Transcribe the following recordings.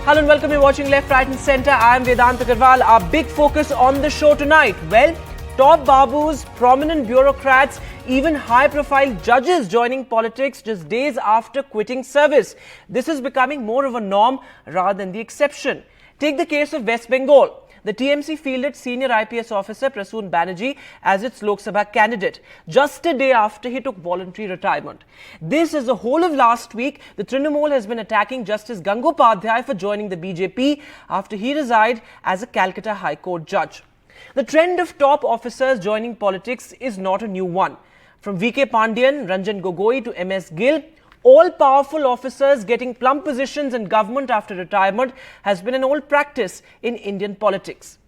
Hello and welcome. You're watching Left, Right and Centre. I am Vedant Agarwal. Our big focus on the show tonight. Well, top babus, prominent bureaucrats, even high-profile judges joining politics just days after quitting service. This is becoming more of a norm rather than the exception. Take the case of West Bengal. The TMC fielded senior IPS officer Prasoon Banerjee as its Lok Sabha candidate just a day after he took voluntary retirement. This is the whole of last week. The Trinamool has been attacking Justice Gangopadhyay for joining the BJP after he resigned as a Calcutta High Court judge. The trend of top officers joining politics is not a new one. From VK Pandian, Ranjan Gogoi to MS Gill, all powerful officers getting plump positions in government after retirement has been an old practice in Indian politics.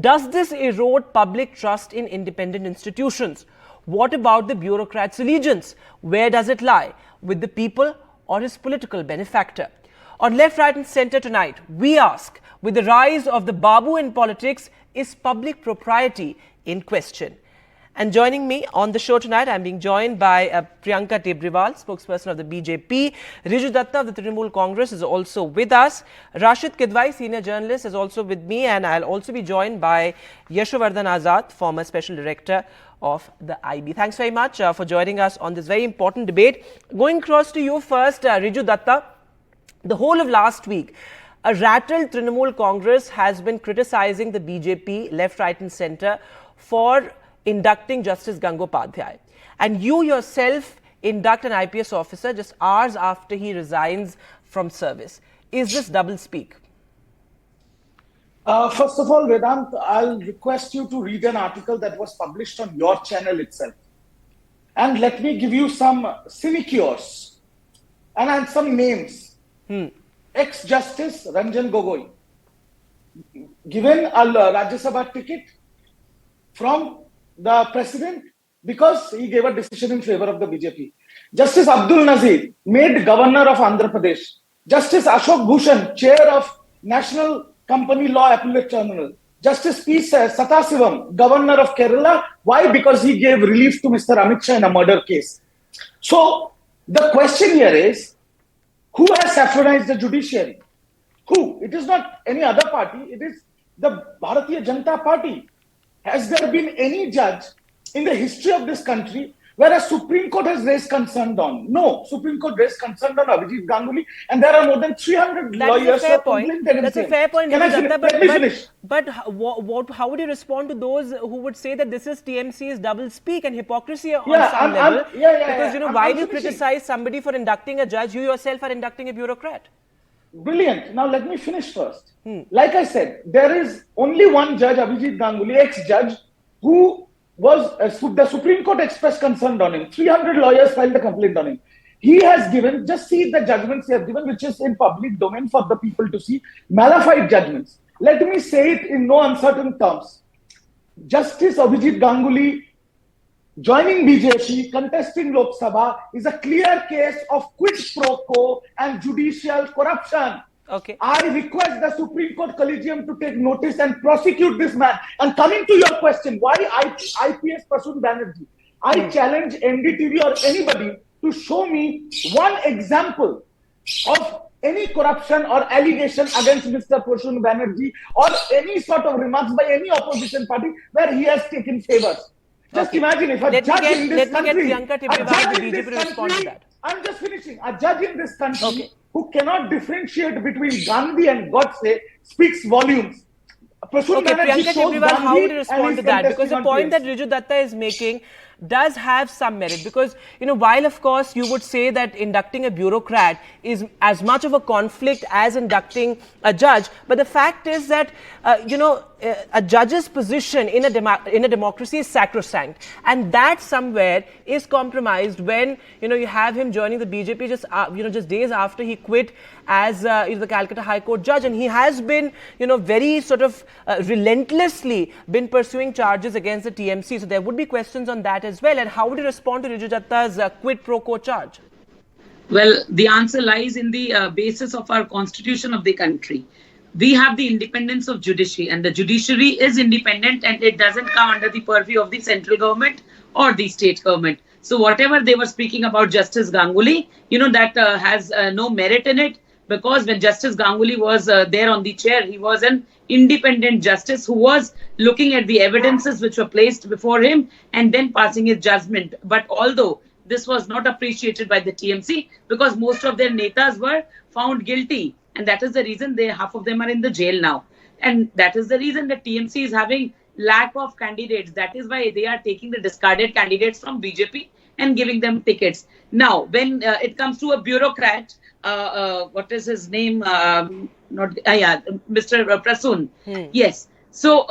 Does this erode public trust in independent institutions? What about the bureaucrat's allegiance? Where does it lie? With the people or his political benefactor? On Left, Right and Centre tonight, we ask, with the rise of the Babu in politics, is public propriety in question? And joining me on the show tonight, I'm being joined by Priyanka Tebriwal, spokesperson of the BJP. Riju Datta of the Trinamool Congress is also with us. Rashid Kidwai, senior journalist, is also with me. And I'll also be joined by Yashovardhan Azad, former special director of the IB. Thanks very much for joining us on this very important debate. Going across to you first, Riju Datta. The whole of last week, a rattled Trinamool Congress has been criticizing the BJP, Left, Right and Centre for inducting Justice Gangopadhyay. And you yourself induct an IPS officer just hours after he resigns from service. Is this doublespeak? First of all, Vedant, I'll request you to read an article that was published on your channel itself. And let me give you some sinecures and some names. Ex-Justice Ranjan Gogoi, given a Rajya Sabha ticket from the president because he gave a decision in favor of the BJP. Justice Abdul Nazir, made governor of Andhra Pradesh. Justice Ashok Bhushan, chair of National Company Law Appellate Tribunal. Justice P. Satasivam, governor of Kerala. Why? Because he gave relief to Mr. Amit Shah in a murder case. So the question here is, who has saffronized the judiciary? Who? It is not any other party. It is the Bharatiya Janata Party. Has there been any judge in the history of this country where a Supreme Court has raised concern on? No. Supreme Court raised concern on Abhijit Ganguly, and there are more than 300 lawyers who have complained against him. That's a fair point. Can I finish? Let me finish. But how would you respond to those who would say that this is TMC's double speak and hypocrisy on some level? Because, you know, why do you criticize somebody for inducting a judge? You yourself are inducting a bureaucrat. Brilliant. Now let me finish first. Like I said, there is only one judge, Abhijit Ganguly, ex-judge, who was the Supreme Court expressed concern on him. 300 lawyers filed a complaint on him. He has given, just see the judgments he has given, which is in public domain for the people to see, malified judgments. Let me say it in no uncertain terms. Justice Abhijit Ganguly joining BJP, contesting Lok Sabha, is a clear case of quid pro quo and judicial corruption. Okay. I request the Supreme Court Collegium to take notice and prosecute this man. And coming to your question, why IPS Prasoon Banerjee? I challenge NDTV or anybody to show me one example of any corruption or allegation against Mr. Prasoon Banerjee or any sort of remarks by any opposition party where he has taken favors. Just imagine if a judge in this country, I'm just finishing, a judge in this country who cannot differentiate between Gandhi and Godse speaks volumes. Priyanka Tebriwal, how would you respond to that? Because the point that Riju Datta is making does have some merit, because, you know, while of course you would say that inducting a bureaucrat is as much of a conflict as inducting a judge, but the fact is that a judge's position in a democracy is sacrosanct, and that somewhere is compromised when you have him joining the BJP just days after he quit as the Calcutta High Court judge, and he has been very sort of relentlessly been pursuing charges against the TMC. So there would be questions on that as well. And how would you respond to Riju Datta's quid pro quo charge? Well, the answer lies in the basis of our constitution of the country. We have the independence of judiciary, and the judiciary is independent, and it doesn't come under the purview of the central government or the state government. So whatever they were speaking about Justice Ganguly, that has no merit in it. because when Justice Ganguly was there on the chair, he was an independent justice who was looking at the evidences which were placed before him and then passing his judgment. But although this was not appreciated by the TMC because most of their netas were found guilty, and that is the reason half of them are in the jail now. And that is the reason the TMC is having lack of candidates. That is why they are taking the discarded candidates from BJP and giving them tickets. Now, when it comes to a bureaucrat, what is his name? Mr. Prasoon. Yes. So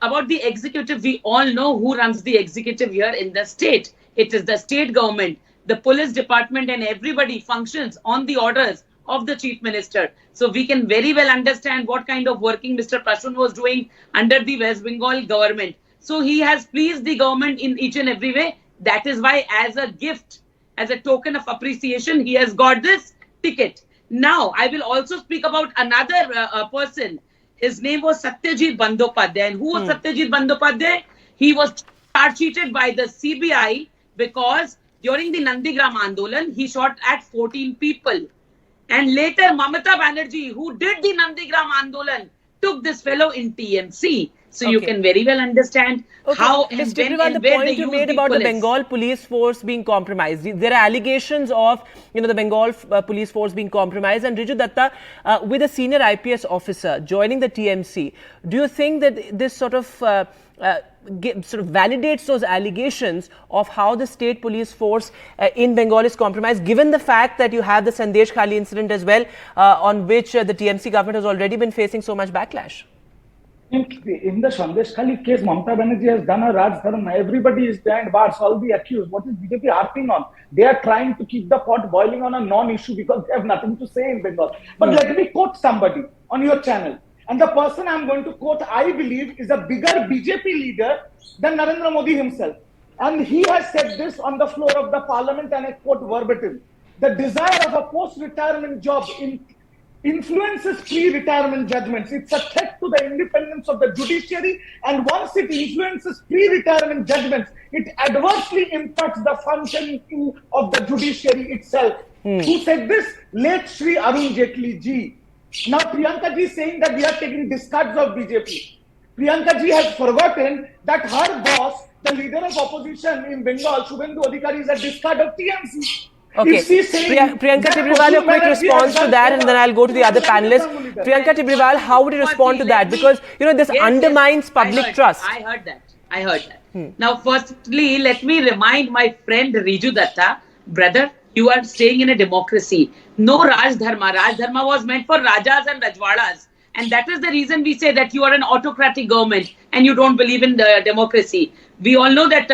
about the executive, we all know who runs the executive here in the state. It is the state government, the police department, and everybody functions on the orders of the chief minister. So we can very well understand what kind of working Mr. Prasoon was doing under the West Bengal government. So he has pleased the government in each and every way. That is why, as a gift, as a token of appreciation, he has got this ticket. Now, I will also speak about another person. His name was Satyajit Bandyopadhyay. And who was Satyajit Bandyopadhyay? He was charge-sheeted by the CBI because during the Nandigram Andolan, he shot at 14 people. And later, Mamata Banerjee, who did the Nandigram Andolan, took this fellow in TMC. So you can very well understand how and Ms. when Tibrewal, and the where point they you use made the about the police. Bengal police force being compromised. There are allegations of, the Bengal police force being compromised. And Riju Datta, with a senior IPS officer joining the TMC, do you think that this sort of validates those allegations of how the state police force in Bengal is compromised, given the fact that you have the Sandesh Khali incident as well, on which the TMC government has already been facing so much backlash? In the Sandesh Khali case, Mamata Banerjee has done a Raj Dharma. Everybody is behind bars, all the accused. What is BJP harping on? They are trying to keep the pot boiling on a non-issue because they have nothing to say in Bengal. But let me quote somebody on your channel. And the person I'm going to quote, I believe, is a bigger BJP leader than Narendra Modi himself. And he has said this on the floor of the parliament, and I quote verbatim: the desire of a post-retirement job influences pre-retirement judgments. It's a threat to the independence of the judiciary, and once it influences pre-retirement judgments, it adversely impacts the functioning of the judiciary itself. Who said this? Late Shri Arun Jaitley ji. Now Priyanka ji is saying that we are taking discards of BJP. Priyanka ji has forgotten that her boss, the leader of opposition in Bengal, Shubhendu Adhikari, is a discard of TMC. Okay, Priyanka Tibrewal, a quick response to that, and then I'll go to the other panelists. Priyanka Tibrewal, how would you respond to that? Because, this undermines public trust. I heard that. Now, firstly, let me remind my friend Riju Datta, brother, you are staying in a democracy. No Raj Dharma. Raj Dharma was meant for Rajas and Rajwadas. And that is the reason we say that you are an autocratic government and you don't believe in the democracy. We all know that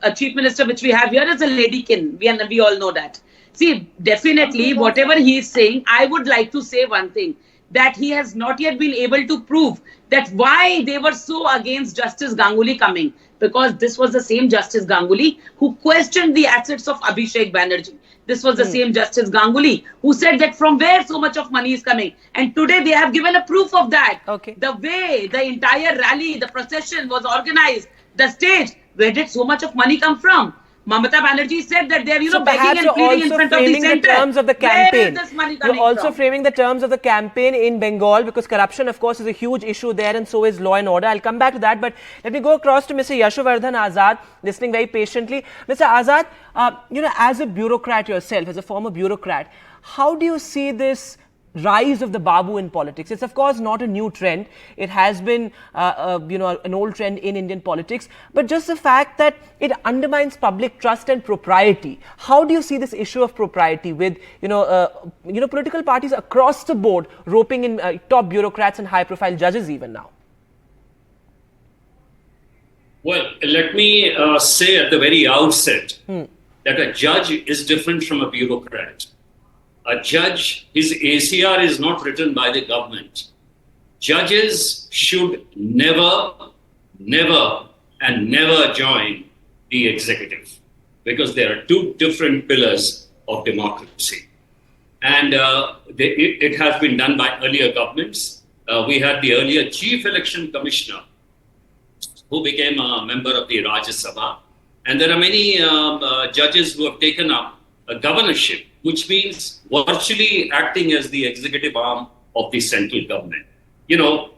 a chief minister which we have here is a ladykin. We all know that. See, definitely, whatever he is saying, I would like to say one thing, that he has not yet been able to prove that why they were so against Justice Ganguly coming. Because this was the same Justice Ganguly who questioned the assets of Abhishek Banerjee. This was the same Justice Ganguly who said that from where so much of money is coming. And today they have given a proof of that. The way the entire rally, the procession was organized, the stage, where did so much of money come from? Mamata Banerjee said that they are, begging and pleading in front of the center. The terms of the campaign. Where is this money coming You're also framing the terms of the campaign in Bengal, because corruption, of course, is a huge issue there, and so is law and order. I'll come back to that, but let me go across to Mr. Yashovardhan Azad, listening very patiently. Mr. Azad, as a bureaucrat yourself, as a former bureaucrat, how do you see this rise of the Babu in politics? It's of course not a new trend. It has been, an old trend in Indian politics. But just the fact that it undermines public trust and propriety. How do you see this issue of propriety with, political parties across the board roping in top bureaucrats and high-profile judges even now? Well, let me say at the very outset that a judge is different from a bureaucrat. A judge, his ACR is not written by the government. Judges should never join the executive, because there are two different pillars of democracy. And it has been done by earlier governments. We had the earlier chief election commissioner who became a member of the Rajya Sabha. And there are many judges who have taken up a governorship which means virtually acting as the executive arm of the central government. You know,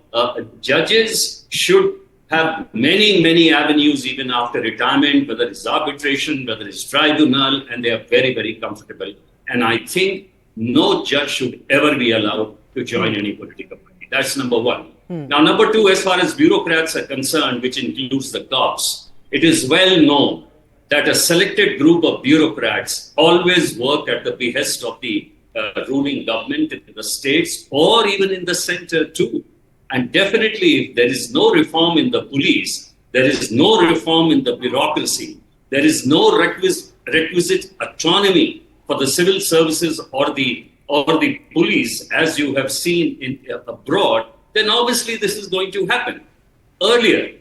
judges should have many, many avenues even after retirement, whether it's arbitration, whether it's tribunal, and they are very, very comfortable. And I think no judge should ever be allowed to join any political party. That's number one. Now, number two, as far as bureaucrats are concerned, which includes the cops, it is well known that a selected group of bureaucrats always work at the behest of the ruling government in the states or even in the center too. And definitely, if there is no reform in the police, there is no reform in the bureaucracy, there is no requisite autonomy for the civil services or the police, as you have seen abroad, then obviously this is going to happen. Earlier,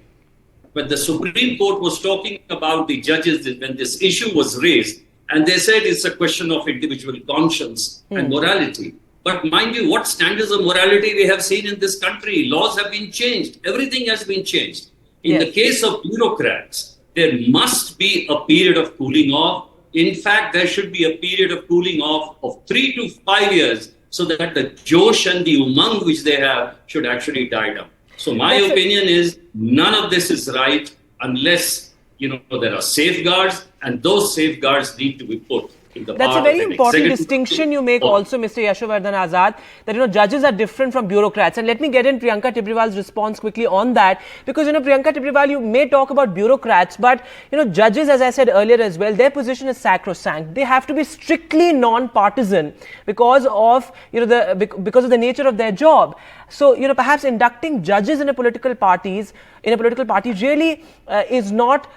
when the Supreme Court was talking about the judges, when this issue was raised, and they said it's a question of individual conscience and morality. But mind you, what standards of morality we have seen in this country? Laws have been changed. Everything has been changed. In the case of bureaucrats, there must be a period of cooling off. In fact, there should be a period of cooling off of 3 to 5 years so that the josh and the umang which they have should actually die down. So my opinion is none of this is right unless, there are safeguards, and those safeguards need to be put. That's a very important distinction you make also, Mr. Yashovardhan Azad, that, judges are different from bureaucrats. And let me get in Priyanka Tibrewal's response quickly on that. Because, Priyanka Tibrewal, you may talk about bureaucrats, but, judges, as I said earlier as well, their position is sacrosanct. They have to be strictly non-partisan because of, because of the nature of their job. So, perhaps inducting judges in a political party really is not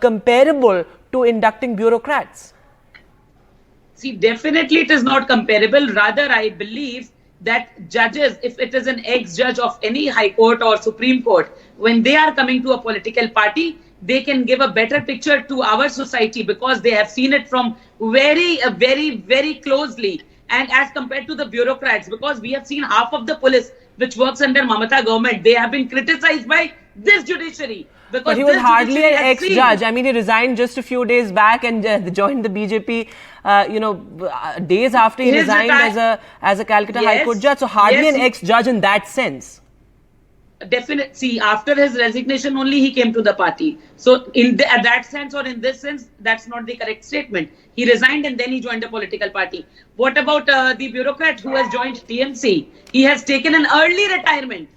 comparable to inducting bureaucrats. See, definitely it is not comparable. Rather, I believe that judges, if it is an ex-judge of any High Court or Supreme Court, when they are coming to a political party, they can give a better picture to our society because they have seen it from very, very closely. And as compared to the bureaucrats, because we have seen half of the police which works under Mamata government, they have been criticized by this judiciary. But he was hardly an ex-judge. I mean, he resigned just a few days back and joined the BJP, days after he resigned as a Calcutta High Court judge. So hardly an ex-judge in that sense. Definitely. See, after his resignation only he came to the party. So at that sense or in this sense, that's not the correct statement. He resigned and then he joined a political party. What about the bureaucrat who has joined TMC? He has taken an early retirement.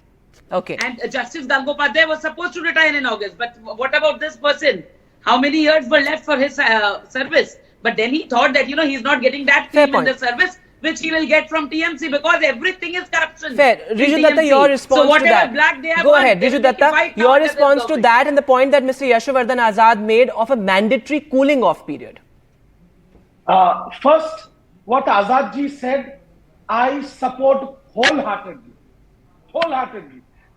Okay. And Justice Gangopadhyay was supposed to retire in August. But what about this person? How many years were left for his service? But then he thought that, he's not getting that fame in the service which he will get from TMC because everything is corruption. Fair. Riju Datta, your response to that. Go ahead, Riju Datta, your response to that and the point that Mr. Yashovardhan Azad made of a mandatory cooling off period. First, what Azad ji said, I support wholeheartedly.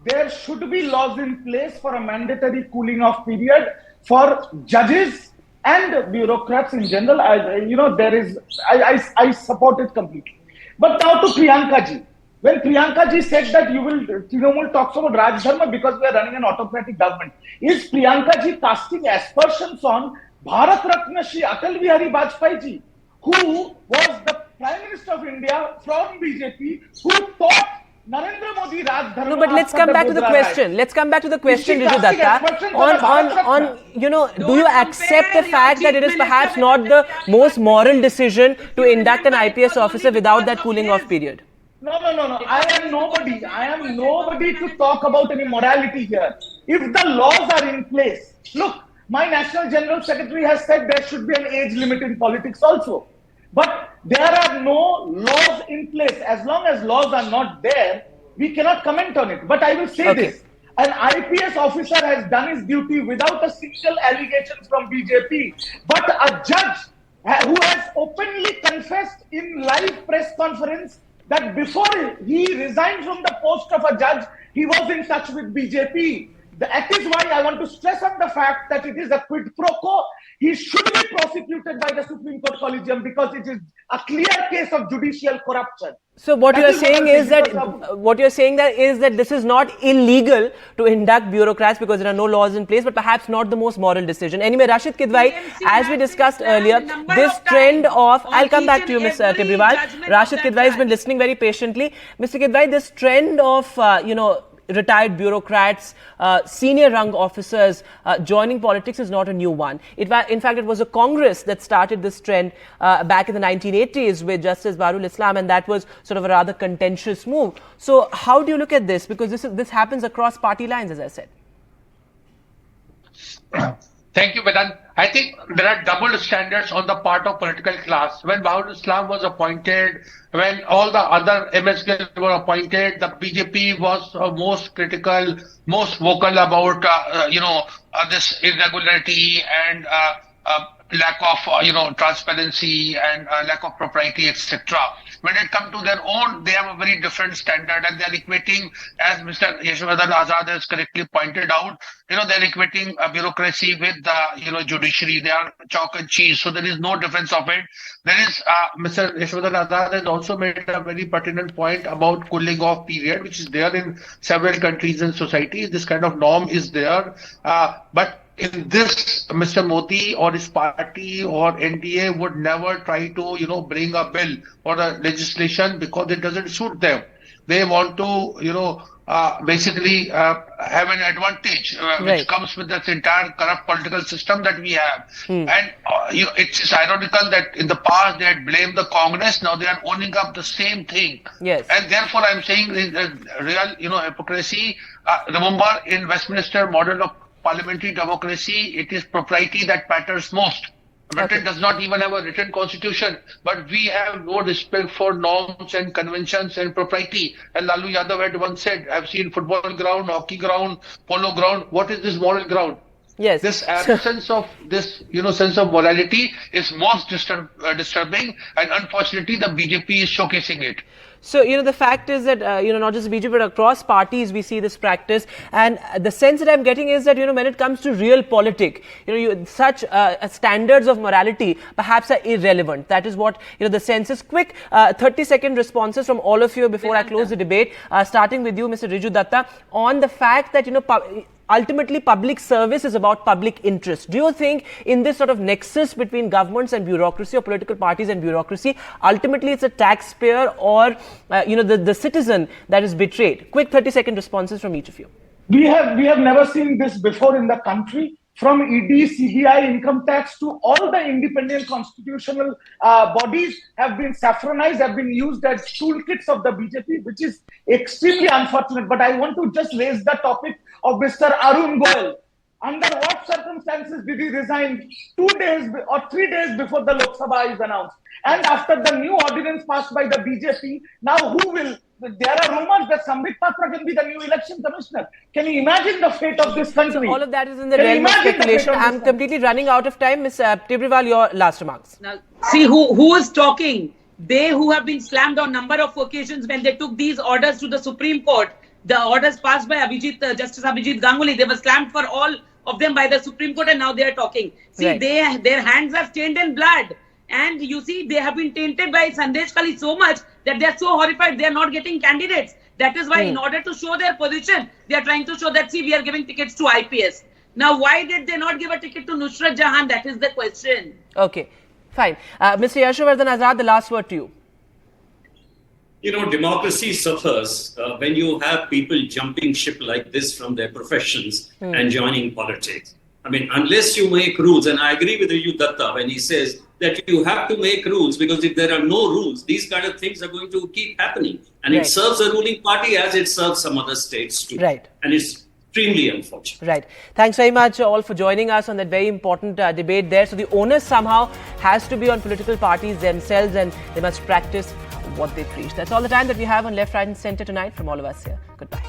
There should be laws in place for a mandatory cooling off period for judges and bureaucrats in general. I support it completely. But now to Priyanka ji. When Priyanka ji said that Trinamool talks about Raj Dharma because we are running an autocratic government, is Priyanka ji casting aspersions on Bharat Ratna Shri Atal Bihari Vajpayee ji, who was the Prime Minister of India from BJP, who taught Narendra Modi Raj Dharma. No, but let's come back to the question. Let's come back to the question, Riju Datta. Do you accept the fact that it is perhaps not the most moral decision to induct an IPS officer without that cooling off period? No. I am nobody to talk about any morality here. If the laws are in place, look, my National General Secretary has said there should be an age limit in politics also. But there are no laws in place. As long as laws are not there, we cannot comment on it. But I will say this. An IPS officer has done his duty without a single allegation from BJP. But a judge who has openly confessed in live press conference that before he resigned from the post of a judge, he was in touch with BJP. That is why I want to stress on the fact that it is a quid pro quo. He should be prosecuted by the Supreme Court Collegium because it is a clear case of judicial corruption. So what you are saying is that this is not illegal to induct bureaucrats because there are no laws in place, but perhaps not the most moral decision. Anyway, Rashid Kidwai, as we discussed earlier, this trend of, I'll come back to you, Ms. Tibrewal. Rashid Kidwai has been listening very patiently. Mr. Kidwai, this trend of, retired bureaucrats, senior rung officers joining politics is not a new one. In fact, it was a Congress that started this trend back in the 1980s with Justice Barul Islam, and that was sort of a rather contentious move. So how do you look at this? Because this happens across party lines, as I said. Thank you, Vedant. I think there are double standards on the part of political class. When Barul Islam was appointed, when all the other MSKs were appointed, the BJP was most critical, most vocal about, this irregularity and lack of, transparency and lack of propriety, etc. When it comes to their own, they have a very different standard, and they are equating, as Mr. Yashwardhan Azad has correctly pointed out, they're equating bureaucracy with the, judiciary. They are chalk and cheese. So there is no difference of it. There is, Mr. Yashwardhan Azad has also made a very pertinent point about cooling off period, which is there in several countries and societies. This kind of norm is there. But in this, Mr. Modi or his party or NDA would never try to, bring a bill or a legislation because it doesn't suit them. They want to, basically have an advantage which comes with this entire corrupt political system that we have. And it's ironical that in the past they had blamed the Congress. Now they are owning up the same thing. Yes. And therefore I'm saying real, hypocrisy. Remember, in Westminster model of parliamentary democracy, it is propriety that matters most. Britain does not even have a written constitution, but we have no respect for norms and conventions and propriety. And Lalu Yadav had once said, I've seen football ground, hockey ground, polo ground. What is this moral ground? Yes. This absence of this, sense of morality is most disturbing, and unfortunately the BJP is showcasing it. So, the fact is that, not just BJP, but across parties, we see this practice. And the sense that I'm getting is that, when it comes to real politics, such standards of morality perhaps are irrelevant. That is what, the sense is. Quick 30-second responses from all of you before I close the debate, starting with you, Mr. Riju Datta, on the fact that, ultimately public service is about public interest. Do you think in this sort of nexus between governments and bureaucracy, or political parties and bureaucracy, ultimately it's a taxpayer or the citizen that is betrayed? Quick 30-second responses from each of you. We have never seen this before in the country. From ED, CBI, income tax to all the independent constitutional bodies have been saffronized, have been used as toolkits of the BJP, which is extremely unfortunate. But I want to just raise the topic of Mr. Arun Goel. Under what circumstances did he resign 2 days or 3 days before the Lok Sabha is announced? And after the new ordinance passed by the BJP, now there are rumors that Sambit Patra can be the new election commissioner. Can you imagine the fate of this country? So all of that is in the realm of speculation. I'm completely running out of time. Ms. Tibrewal, your last remarks. Now, see who is talking. They who have been slammed on number of occasions when they took these orders to the Supreme Court, the orders passed by Justice Abhijit Ganguly, they were slammed for all of them by the Supreme Court, and now they are talking. See, their hands are stained in blood. And you see, they have been tainted by Sandesh Kali so much that they are so horrified they are not getting candidates. That is why in order to show their position, they are trying to show that, see, we are giving tickets to IPS. Now, why did they not give a ticket to Nusrat Jahan? That is the question. Okay, fine. Mr. Yashwardhan Azad, the last word to you. Democracy suffers when you have people jumping ship like this from their professions and joining politics. I mean, unless you make rules, and I agree with Riju Datta when he says that you have to make rules, because if there are no rules, these kind of things are going to keep happening. And it serves a ruling party as it serves some other states too. Right. And it's extremely unfortunate. Right. Thanks very much all for joining us on that very important debate there. So the onus somehow has to be on political parties themselves, and they must practice what they preach. That's all the time that we have on Left, Right and Centre tonight. From all of us here, goodbye.